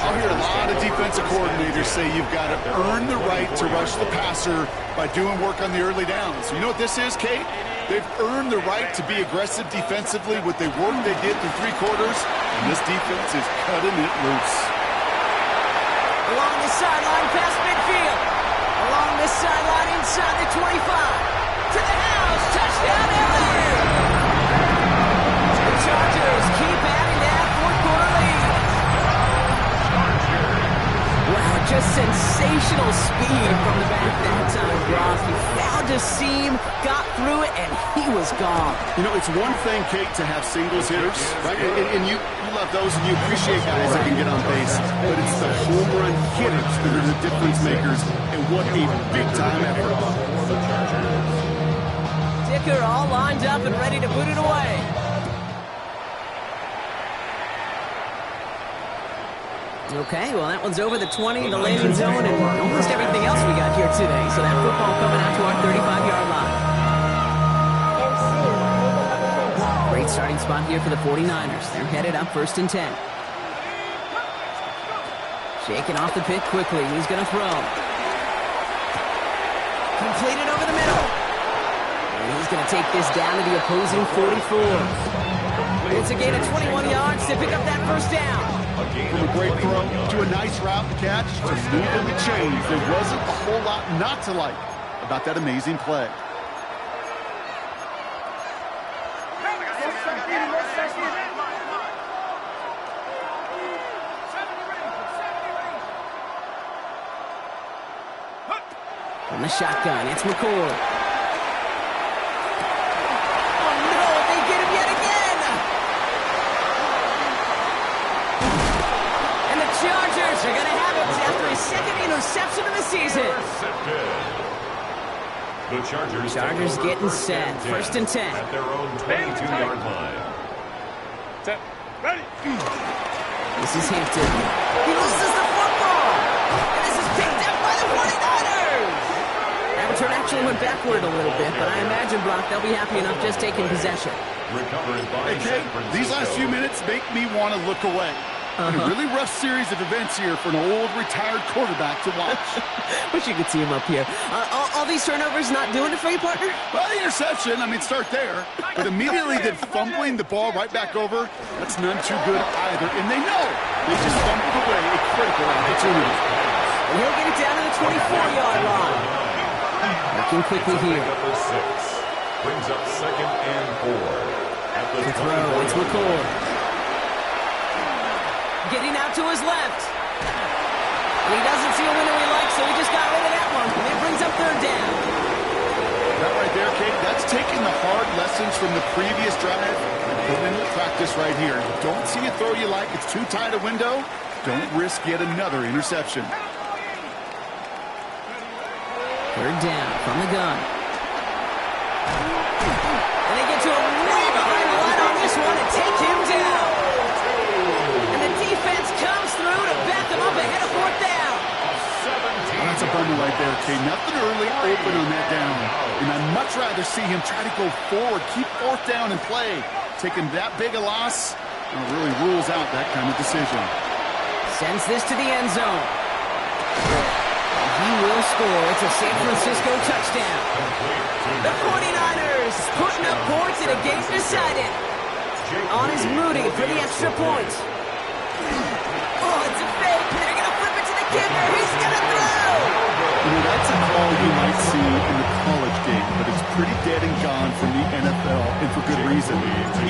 I'll hear a lot of defensive coordinators say you've got to earn the right to rush the passer by doing work on the early downs. You know what this is, Kate? They've earned the right to be aggressive defensively with the work they did through 3 quarters, and this defense is cutting it loose. Along the sideline past midfield. Along this sideline inside the 25. To the house. Touchdown, LA! Just sensational speed from the back that time, Brock. He found a seam, got through it, and he was gone. You know, it's one thing, Kate, to have singles hitters, right? And you love those, and you appreciate guys that can get on base. But it's the home run hitters that are the difference makers, and what a big-time effort. Dicker all lined up and ready to put it away. Okay, well, that one's over the 20, the landing zone, and almost everything else we got here today. So that football coming out to our 35-yard line. Great starting spot here for the 49ers. They're headed up 1st and 10. Shaking off the pick quickly. He's going to throw. Completed over the middle. And he's going to take this down to the opposing 44. It's a gain of 21 yards to pick up that first down. From a great throw to a nice route and catch to moving the chains. There wasn't a whole lot not to like about that amazing play. From the shotgun, it's McCord. Chargers are going to have it after his second interception of the season. The Chargers getting set. 1st and 10. At their own 22-yard line. Set. Ready. This is Hampton. He loses the football. And this is picked up by the 49ers. That return actually went backward a little bit, but I imagine, Brock, they'll be happy enough just taking possession. Hey, Kate, these last few minutes make me want to look away. A really rough series of events here for an old retired quarterback to watch. Wish you could see him up here. All these turnovers not doing it for you, partner? Well, the interception, I mean, start there. But immediately then fumbling the ball right back over, that's none too good either. And they know they just fumbled away a critical opportunity. And he'll get it down to the 24-yard line. Working quickly here. Brings up 2nd and 4. At the throw, it's McCord. Getting out to his left. And he doesn't see a window he likes, so he just got rid of that one. And it brings up 3rd down. That right there, Kate, that's taking the hard lessons from the previous drive and putting into practice right here. Don't see a throw you like. It's too tight a window. Don't risk yet another interception. 3rd down from the gun. And they get to him way behind the line on this one and take him down. Defense comes through to back them up ahead of 4th down. Well, that's a bummer right there, Kay. Nothing early open on that down. And I'd much rather see him try to go forward, keep 4th down and play. Taking that big a loss really rules out that kind of decision. Sends this to the end zone. And he will score. It's a San Francisco touchdown. The 49ers putting up points in a game decided. On is Moody for the extra point. Oh, it's a fake. They're going to flip it to the kicker. He's going to throw. You know, that's a call you might see in the college game, but it's pretty dead and gone from the NFL, and for good reason.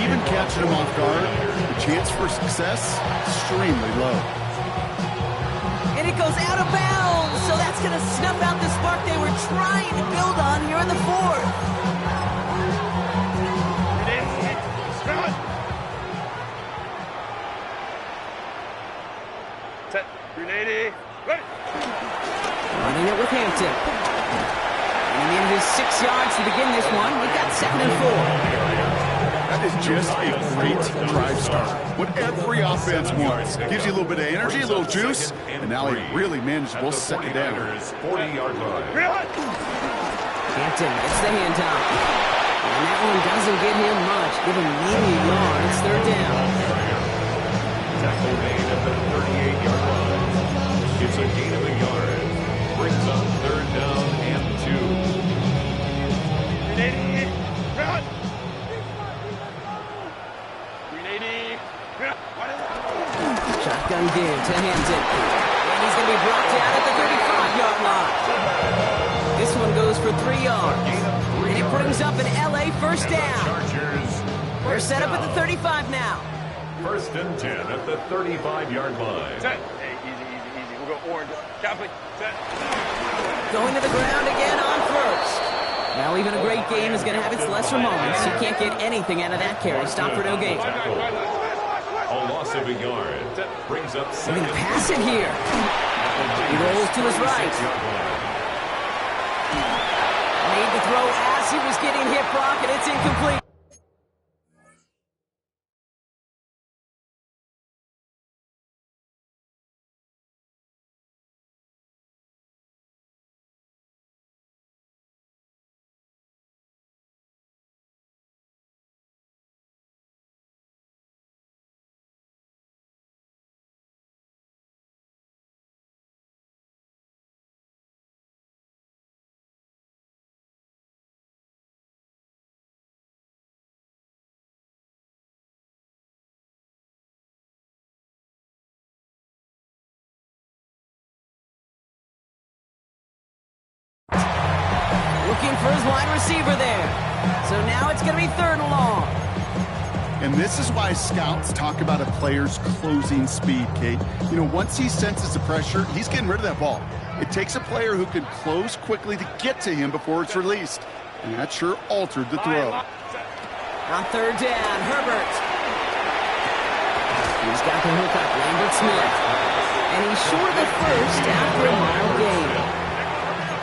Even catching him off guard, the chance for success, extremely low. And it goes out of bounds, so that's going to snuff out the spark they were trying to build on here in the 4th. Set. 380. Ready. Running it with Hampton. And in his 6 yards to begin this one, we've got 2nd and 4. That is just a great drive start. What every offense wants. Gives you a little bit of energy, a little juice, and now a really manageable 2nd down. 40-yard line. Hampton gets the handoff. And that one doesn't get him much. Give him maybe a yard. It's 3rd down. Tackle made at the 38-yard line. It's a gain of a yard. Brings up 3rd down and 2. 380. Run. 380. Shotgun give to Hampton. And he's going to be brought down at the 35-yard line. This one goes for 3 yards. And it brings up an LA 1st down. We're set up at the 35 now. 1st and 10 at the 35-yard line. Set. Hey, easy. We'll go orange. Copy. Set. Going to the ground again on first. Now even a great game is going to have its lesser moments. You can't get anything out of that carry. Stop for no gain. A loss of a yard. Brings up They're second. going to pass it here. He rolls to his right. Made the throw as he was getting hit, Brock, and it's incomplete. Looking for his wide receiver there. So now it's going to be 3rd and long. And this is why scouts talk about a player's closing speed, Kate. You know, once he senses the pressure, he's getting rid of that ball. It takes a player who can close quickly to get to him before it's released. And that sure altered the throw. On 3rd down, Herbert. He's got the hook up, Lambert Smith. And he's short of the first after a mile gain.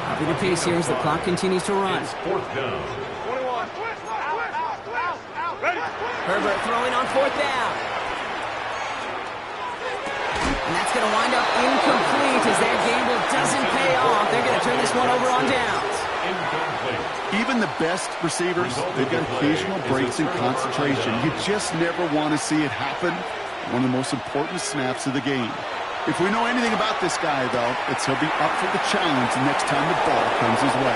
Upping the pace here as the clock continues to run. It's 4th down. 21. Ready. Herbert throwing on 4th down. And that's going to wind up incomplete as that gamble doesn't pay off. They're going to turn this one over on downs. Incomplete. Even the best receivers, they've got occasional breaks in concentration. You just never want to see it happen. One of the most important snaps of the game. If we know anything about this guy, though, it's he'll be up for the challenge next time the ball comes his way.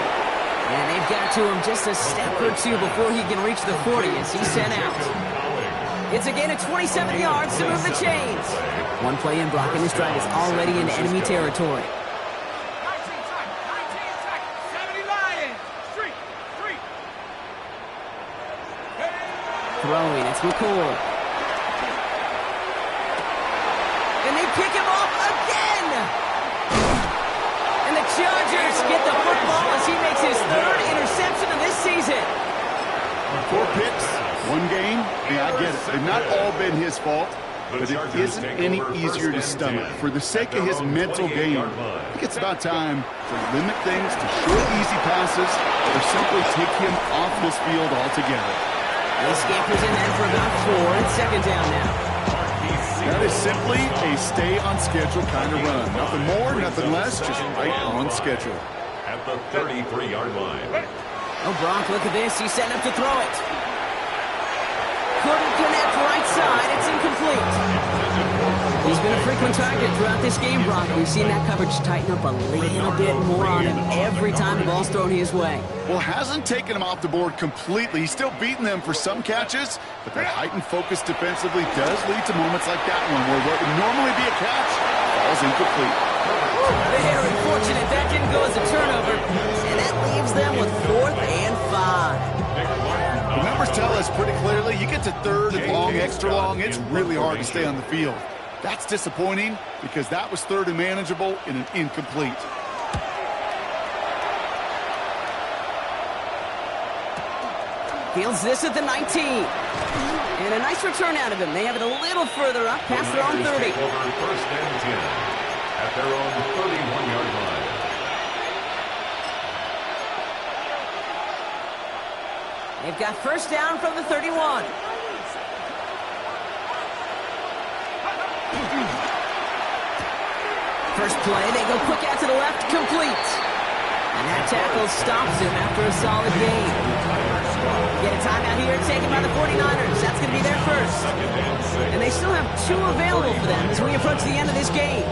And they've got to him just a step or two before he can reach the 40 as he's sent out. It's a gain of 27 yards to move the chains. One play in, Brock, and this drive is already in enemy territory. 19 seconds. 70 Lions. Street. Throwing, it's McCord. And they pick him off again! And the Chargers get the football as he makes his 3rd interception of this season. 4 picks, 1 game. Yeah, I get it. They've not all been his fault, but it isn't any easier to stomach. For the sake of his mental game, I think it's about time to limit things to short, easy passes or simply take him off this field altogether. He scampers in then for about 4. It's 2nd down now. That is simply a stay-on-schedule kind of run. Nothing more, nothing less, just right on schedule. At the 33-yard line. Oh, Brock, look at this. He's setting up to throw it. Couldn't connect right side. It's incomplete. He's been a frequent target throughout this game, Brock. We've seen that coverage tighten up a little bit more on him every time the ball's thrown his way. Well, hasn't taken him off the board completely. He's still beating them for some catches, but that heightened focus defensively does lead to moments like that one where what would normally be a catch falls incomplete. Very fortunate that didn't go as a turnover, and that leaves them with 4th and 5. The numbers tell us pretty clearly, you get to 3rd and long, extra long, it's really hard to stay on the field. That's disappointing because that was 3rd and manageable in an incomplete. Fields this at the 19. And a nice return out of him. They have it a little further up past their own 30. Take over 1st and 10 at their own 31-yard line. They've got 1st down from the 31. First play, they go quick out to the left, complete. And that tackle stops him after a solid gain. Get a timeout here taken by the 49ers. That's going to be their first. And they still have 2 available for them as we approach the end of this game.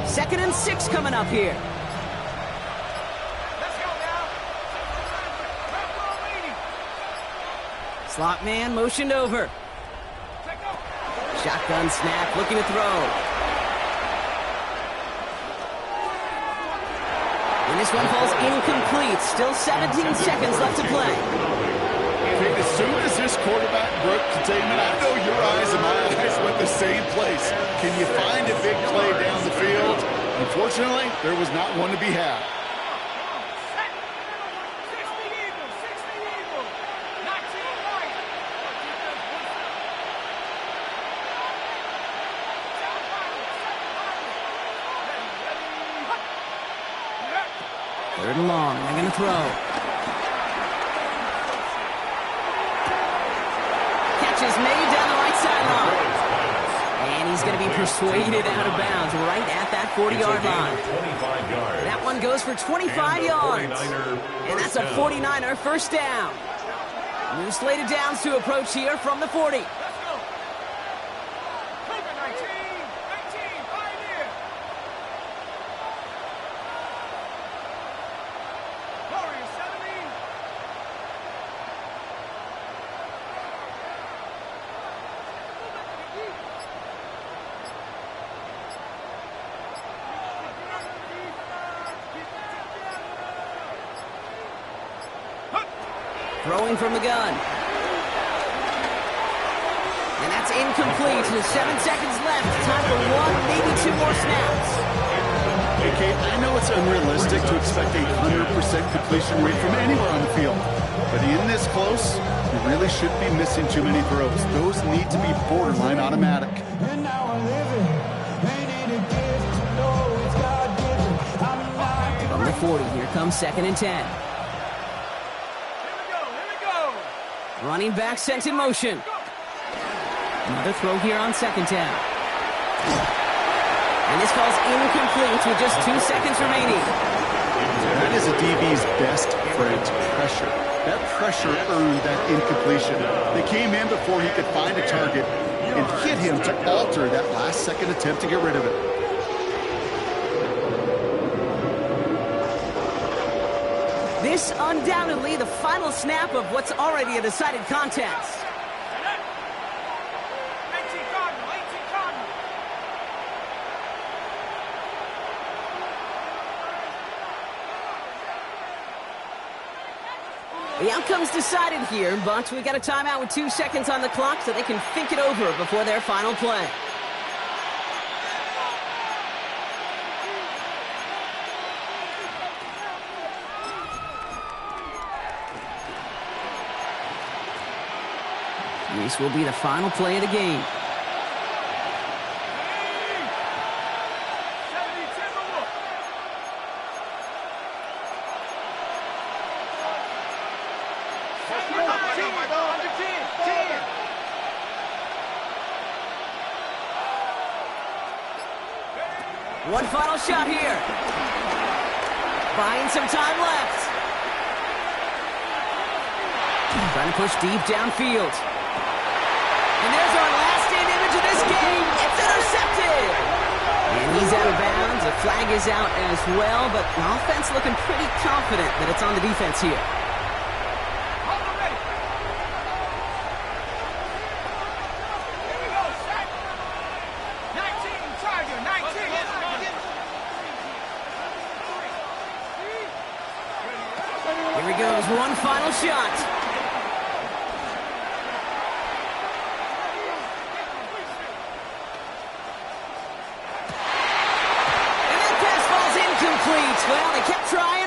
Second and 6 coming up here. Let's go now. Slot man motioned over. Shotgun snap, looking to throw. And this one falls incomplete. Still 17 seconds left to play. As soon as this quarterback broke containment, I know your eyes and my eyes went the same place. Can you find a big play down the field? Unfortunately, there was not one to be had. Third and long, they're going to throw. Catch is made down the right sideline. And he's going to be persuaded out of bounds right at that 40-yard line. That one goes for 25 yards. And that's a 49er first down. New slated downs to approach here from the 40. Throwing from the gun. And that's incomplete. 7 seconds left. Time for one, maybe 2 more snaps. Hey, Kate, I know it's unrealistic to expect a 100% completion rate from anywhere on the field. But in this close, you really shouldn't be missing too many throws. Those need to be borderline automatic. From the 40, here comes 2nd and 10. Running back sent in motion. Another throw here on 2nd down. And this falls incomplete with just 2 seconds remaining. That is a DB's best friend, pressure. That pressure earned that incompletion. They came in before he could find a target and hit him to alter that last-second attempt to get rid of it. This undoubtedly the final snap of what's already a decided contest. The outcome's decided here, but we got a timeout with 2 seconds on the clock so they can think it over before their final play. This will be the final play of the game. One final shot here. Buying some time left. Trying to push deep downfield. And there's our last-stand image of this game. It's intercepted. And he's out of bounds. The flag is out as well, but the offense looking pretty confident that it's on the defense here. Here he goes, one final shot. Well, they kept trying.